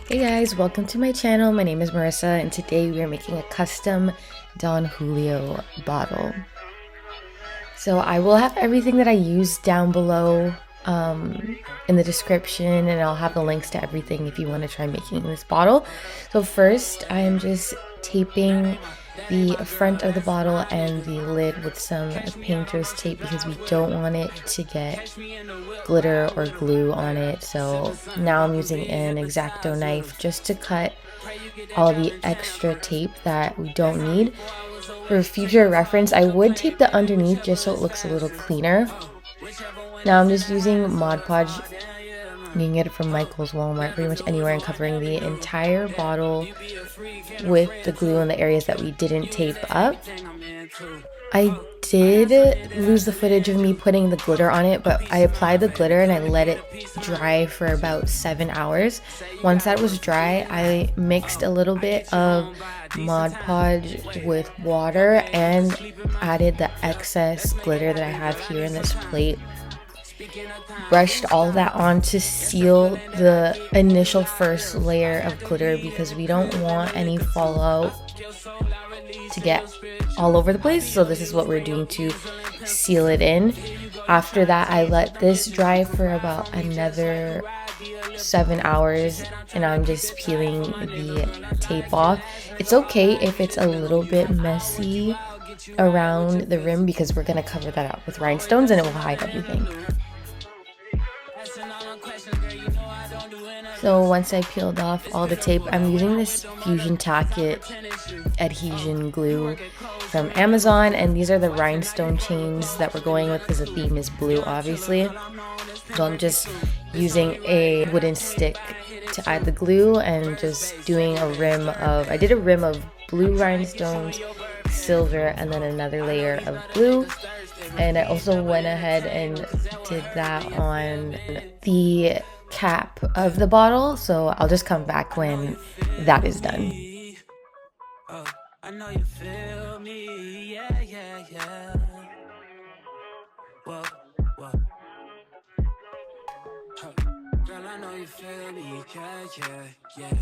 Hey guys, welcome to my channel. My name is Marissa and today we are making a custom Don Julio bottle. So I will have everything that I use down below in the description, and I'll have the links to everything if you want to try making this bottle. So first I am just taping the front of the bottle and the lid with some painter's tape because we don't want it to get glitter or glue on it. So now I'm using an X-Acto knife just to cut all the extra tape that we don't need. For future reference, I would tape the underneath just so it looks a little cleaner. Now I'm just using Mod Podge. You can get it from Michael's, Walmart, pretty much anywhere, and covering the entire bottle with the glue in the areas that we didn't tape up. I did lose the footage of me putting the glitter on it, but I applied the glitter and I let it dry for about 7 hours. Once that was dry, I mixed a little bit of Mod Podge with water and added the excess glitter that I have here in this plate. Brushed all that on to seal the initial first layer of glitter because we don't want any fallout to get all over the place. So this is what we're doing to seal it in. After that, I let this dry for about another 7 hours and I'm just peeling the tape off. It's okay if it's a little bit messy around the rim because we're going to cover that up with rhinestones and it will hide everything. So once I peeled off all the tape, I'm using this Fusion Tacket adhesion glue from Amazon, and these are the rhinestone chains that we're going with because the theme is blue, obviously. So I'm just using a wooden stick to add the glue and just doing a rim of, I did a rim of blue rhinestones, silver, and then another layer of blue. And I also went ahead and did that on the cap of the bottle, so I'll just come back when that is done. I know you feel me, yeah. Whoa. Girl, I know you feel me, yeah.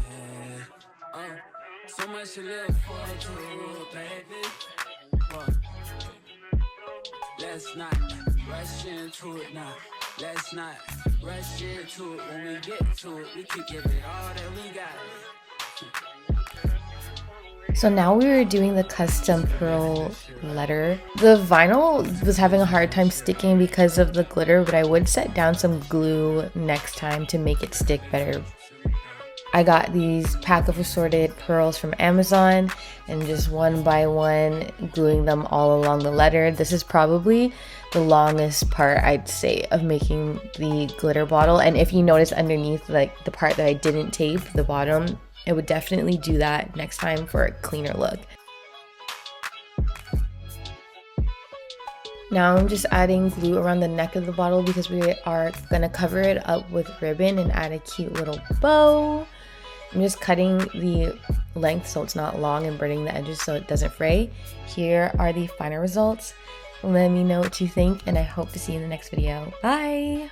So much to live for, true, baby. Whoa. Let's not rush into it now. Let's not rush into it. When we get to it, we can give it all that we got. So now we were doing the custom pearl letter. The vinyl was having a hard time sticking because of the glitter, but I would set down some glue next time to make it stick better. I got these pack of assorted pearls from Amazon and just one by one gluing them all along the letter. This is probably the longest part, I'd say, of making the glitter bottle. And if you notice underneath, like the part that I didn't tape, the bottom, it would definitely do that next time for a cleaner look. Now I'm just adding glue around the neck of the bottle because we are gonna cover it up with ribbon and add a cute little bow. I'm just cutting the length so it's not long and burning the edges so it doesn't fray. Here are the final results. Let me know what you think and I hope to see you in the next video. Bye!